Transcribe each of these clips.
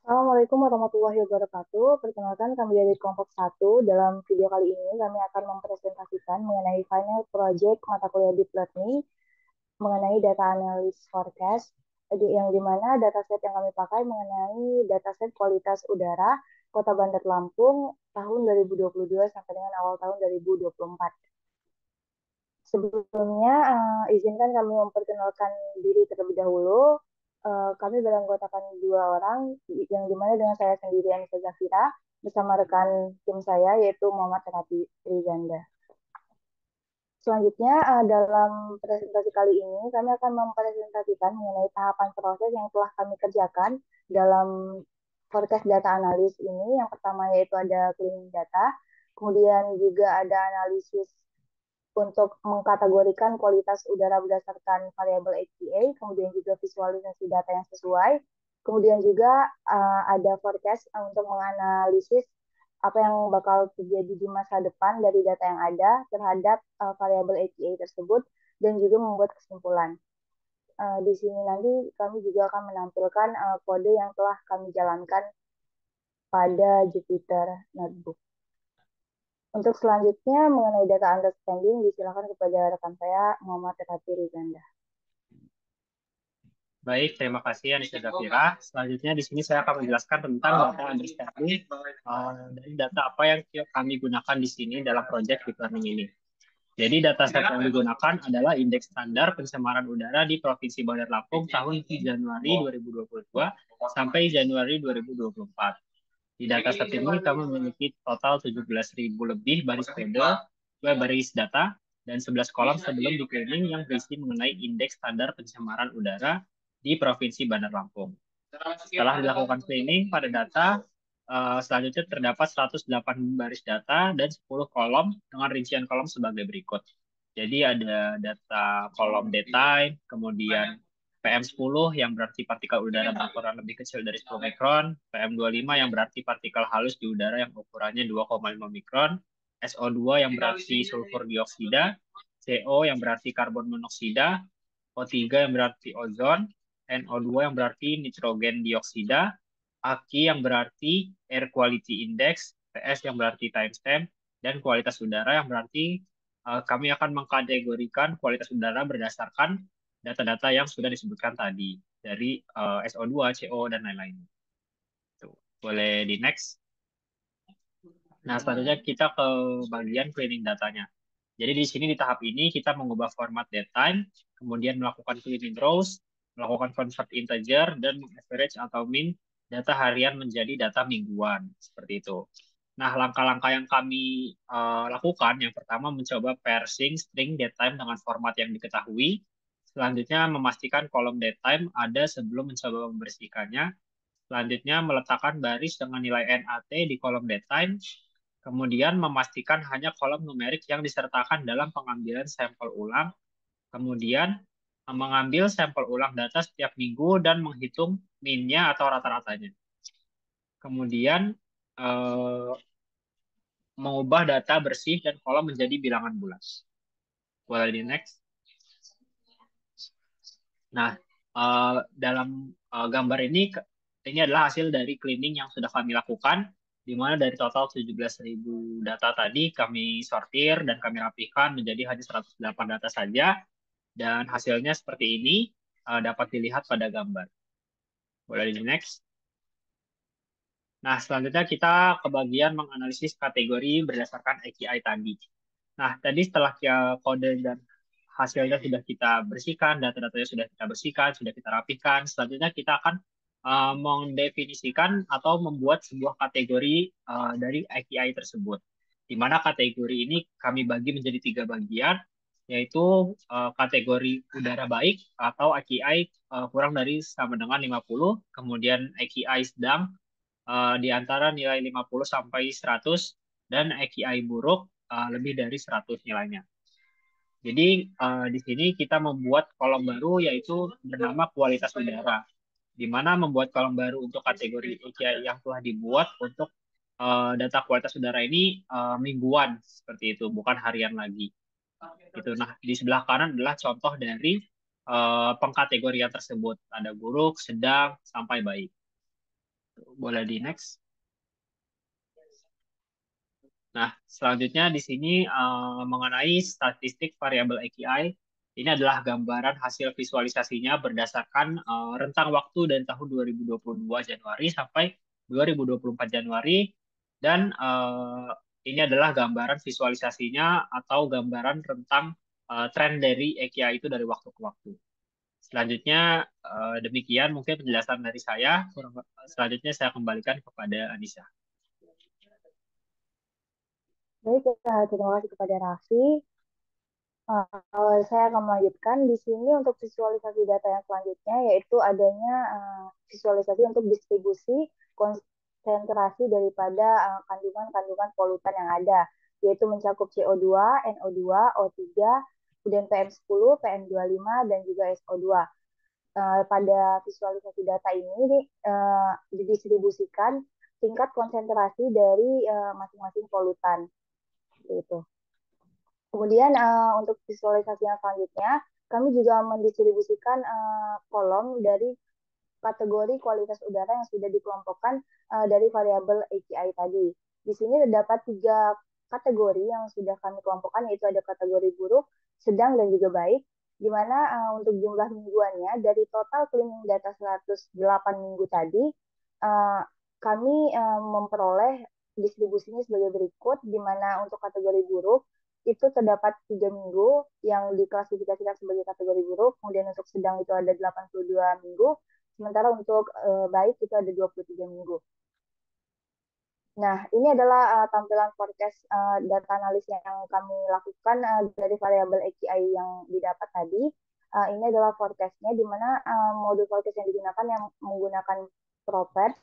Assalamualaikum warahmatullahi wabarakatuh. Perkenalkan kami dari kelompok satu. Dalam video kali ini kami akan mempresentasikan mengenai final project mata kuliah Deep Learning mengenai data analysis forecast, yang dimana dataset yang kami pakai mengenai dataset kualitas udara Kota Bandar Lampung tahun 2022 sampai dengan awal tahun 2024. Sebelumnya, izinkan kami memperkenalkan diri terlebih dahulu. Kami beranggotakan dua orang, yang dimana dengan saya sendiri, Anissa Zafira, bersama rekan tim saya, yaitu Muhammad Terapi Rizanda. Selanjutnya, dalam presentasi kali ini, kami akan mempresentasikan mengenai tahapan proses yang telah kami kerjakan dalam forecast data analis ini. Yang pertama yaitu ada cleaning data, kemudian juga ada analisis untuk mengkategorikan kualitas udara berdasarkan variabel AQA, kemudian juga visualisasi data yang sesuai, kemudian juga ada forecast untuk menganalisis apa yang bakal terjadi di masa depan dari data yang ada terhadap variabel AQA tersebut, dan juga membuat kesimpulan. Di sini nanti kami juga akan menampilkan kode yang telah kami jalankan pada Jupyter Notebook. Untuk selanjutnya mengenai data understanding, disilakan kepada rekan saya Muhammad Terapi Rizanda. Baik, terima kasih Anissa Zafira. Selanjutnya di sini saya akan menjelaskan tentang data understanding dari data apa yang kami gunakan di sini dalam proyek deep learning ini. Jadi dataset yang digunakan adalah indeks standar pencemaran udara di Provinsi Bandar Lampung tahun Januari 2022 sampai Januari 2024. Di dataset ini kami memiliki total 17.000 lebih baris kode, 2 baris data, dan 11 kolom sebelum di cleaning yang berisi mengenai indeks standar pencemaran udara di Provinsi Bandar Lampung. Setelah dilakukan cleaning pada data, selanjutnya terdapat 108 baris data dan 10 kolom dengan rincian kolom sebagai berikut. Jadi ada data kolom daytime, kemudian PM10 yang berarti partikel udara berukuran lebih kecil dari 10 mikron, PM25 yang berarti partikel halus di udara yang ukurannya 2,5 mikron, SO2 yang berarti sulfur dioksida, CO yang berarti karbon monoksida, O3 yang berarti ozon, NO2 yang berarti nitrogen dioksida, AQI yang berarti air quality index, TS yang berarti timestamp, dan kualitas udara yang berarti kami akan mengkategorikan kualitas udara berdasarkan data-data yang sudah disebutkan tadi dari SO2, CO, dan lain-lain. Boleh di next. Nah, selanjutnya kita ke bagian cleaning datanya. Jadi di sini di tahap ini kita mengubah format datetime, kemudian melakukan cleaning rows, melakukan convert integer, dan average atau min data harian menjadi data mingguan. Seperti itu. Nah, langkah-langkah yang kami lakukan, yang pertama mencoba parsing string datetime dengan format yang diketahui. Selanjutnya memastikan kolom datetime ada sebelum mencoba membersihkannya. Selanjutnya meletakkan baris dengan nilai NAT di kolom datetime. Kemudian memastikan hanya kolom numerik yang disertakan dalam pengambilan sampel ulang. Kemudian mengambil sampel ulang data setiap minggu dan menghitung min-nya atau rata-ratanya. Kemudian mengubah data bersih dan kolom menjadi bilangan bulat. Boleh di next. Nah, dalam gambar ini adalah hasil dari cleaning yang sudah kami lakukan, di mana dari total 17.000 data tadi kami sortir dan kami rapihkan menjadi hanya 108 data saja, dan hasilnya seperti ini dapat dilihat pada gambar. Boleh di next. Nah, selanjutnya kita ke bagian menganalisis kategori berdasarkan AKI tadi. Nah, tadi setelah kode dan hasilnya sudah kita bersihkan, data-datanya sudah kita bersihkan, sudah kita rapihkan, selanjutnya kita akan mendefinisikan atau membuat sebuah kategori dari AKI tersebut. Di mana kategori ini kami bagi menjadi 3 bagian, yaitu kategori udara baik atau AKI kurang dari sama dengan 50, kemudian AKI sedang di antara nilai 50 sampai 100, dan AKI buruk lebih dari 100 nilainya. Jadi di sini kita membuat kolom baru yaitu bernama kualitas udara. Di mana membuat kolom baru untuk kategori AKI yang telah dibuat untuk data kualitas udara ini mingguan seperti itu, bukan harian lagi. Gitu. Nah, di sebelah kanan adalah contoh dari pengkategorian tersebut. Ada buruk, sedang, sampai baik. Boleh di next. Nah, selanjutnya di sini mengenai statistik variabel AKI. Ini adalah gambaran hasil visualisasinya berdasarkan rentang waktu dari tahun 2022 Januari sampai 2024 Januari. Dan ini adalah gambaran visualisasinya atau gambaran tentang tren dari AKI itu dari waktu ke waktu. Selanjutnya, demikian mungkin penjelasan dari saya. Selanjutnya saya kembalikan kepada Anissa. Baik, terima kasih kepada Raffi. Saya akan melanjutkan di sini untuk visualisasi data yang selanjutnya, yaitu adanya visualisasi untuk distribusi konsentrasi daripada kandungan-kandungan polutan yang ada, yaitu mencakup CO2, NO2, O3, kemudian PM10, PM25, dan juga SO2. Pada visualisasi data ini didistribusikan tingkat konsentrasi dari masing-masing polutan. Itu. Kemudian untuk visualisasi yang selanjutnya, kami juga mendistribusikan kolom dari kategori kualitas udara yang sudah dikelompokkan dari variabel AQI tadi. Di sini terdapat 3 kategori yang sudah kami kelompokkan, yaitu ada kategori buruk, sedang, dan juga baik, di mana untuk jumlah mingguannya dari total cleaning data 108 minggu tadi, uh, kami memperoleh distribusinya sebagai berikut, di mana untuk kategori buruk itu terdapat 3 minggu yang diklasifikasikan sebagai kategori buruk, kemudian untuk sedang itu ada 82 minggu, sementara untuk baik itu ada 23 minggu. Nah, ini adalah tampilan forecast data analis yang kami lakukan dari variabel AQI yang didapat tadi. Ini adalah forecast-nya, di mana modul forecast yang digunakan yang menggunakan Propet,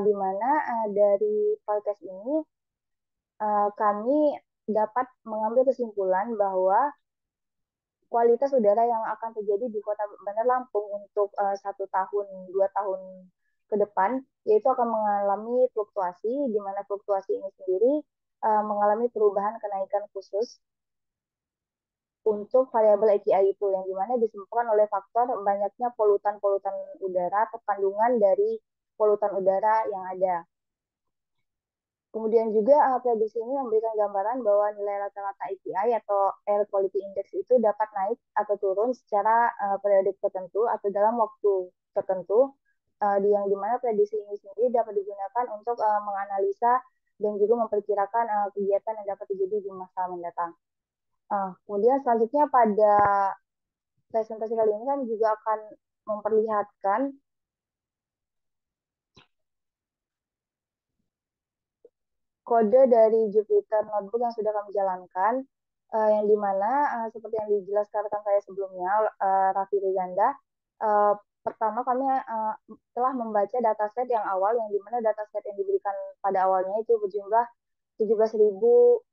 di mana dari forecast ini kami dapat mengambil kesimpulan bahwa kualitas udara yang akan terjadi di Kota Bandar Lampung untuk 1 tahun, 2 tahun ke depan, yaitu akan mengalami fluktuasi, di mana fluktuasi ini sendiri mengalami perubahan kenaikan khusus untuk variabel AQI itu, yang dimana disebabkan oleh faktor banyaknya polutan-polutan udara atau kandungan dari polutan udara yang ada. Kemudian juga prediksi ini memberikan gambaran bahwa nilai rata-rata AQI atau Air Quality Index itu dapat naik atau turun secara periodik tertentu atau dalam waktu tertentu, yang dimana prediksi ini sendiri dapat digunakan untuk menganalisa dan juga memperkirakan kegiatan yang dapat terjadi di masa mendatang. Kemudian selanjutnya pada presentasi kali ini kami juga akan memperlihatkan kode dari Jupyter Notebook yang sudah kami jalankan, yang dimana seperti yang dijelaskan saya sebelumnya, Raffi Rizanda, pertama kami telah membaca dataset yang awal, yang dimana dataset yang diberikan pada awalnya itu berjumlah 17.000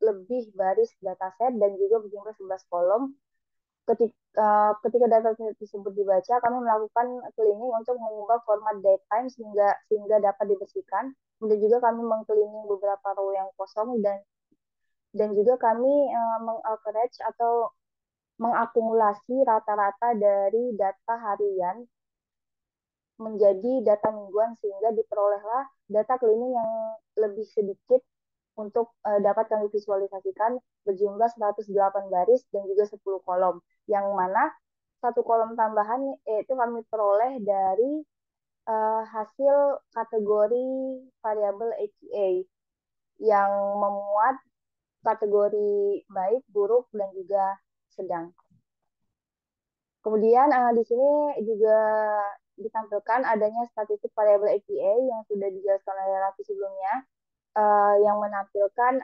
lebih baris dataset dan juga berjumlah 11 kolom. Ketika data tersebut dibaca, kami melakukan cleaning untuk mengubah format datetime sehingga dapat dibersihkan. Kemudian juga kami mengcleaning beberapa row yang kosong, dan juga kami mengaverage atau mengakumulasi rata-rata dari data harian menjadi data mingguan, sehingga diperolehlah data cleaning yang lebih sedikit untuk dapat kami visualisasikan, berjumlah 108 baris dan juga 10 kolom, yang mana 1 kolom tambahan itu kami peroleh dari hasil kategori variabel AQA yang memuat kategori baik, buruk, dan juga sedang. Kemudian di sini juga ditampilkan adanya statistik variabel AQA yang sudah dijelaskan oleh Raffi sebelumnya, yang menampilkan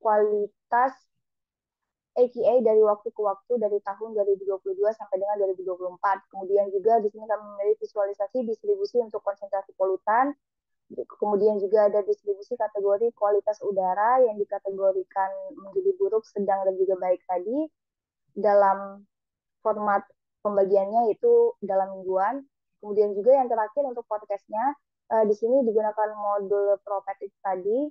kualitas AQA dari waktu ke waktu dari tahun 2022 sampai dengan 2024. Kemudian juga di sini kami memiliki visualisasi distribusi untuk konsentrasi polutan. Kemudian juga ada distribusi kategori kualitas udara yang dikategorikan menjadi buruk, sedang, dan juga baik tadi. Dalam format pembagiannya itu dalam mingguan. Kemudian juga yang terakhir untuk podcastnya, di sini digunakan modul Propet tadi,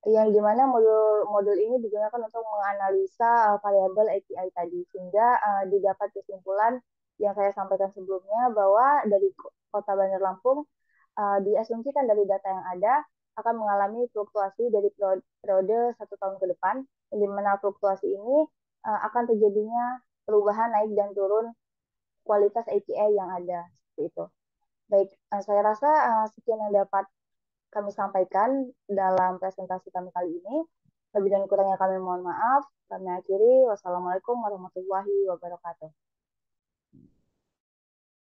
yang dimana modul ini digunakan untuk menganalisa variabel API tadi, sehingga didapat kesimpulan yang saya sampaikan sebelumnya, bahwa dari Kota Bandar Lampung diasumsikan dari data yang ada akan mengalami fluktuasi dari periode 1 tahun ke depan, di mana fluktuasi ini akan terjadinya perubahan naik dan turun kualitas API yang ada seperti itu. Baik, saya rasa sekian yang dapat kami sampaikan dalam presentasi kami kali ini. Lebih dan kurangnya kami mohon maaf. Kami akhiri. Wassalamualaikum warahmatullahi wabarakatuh.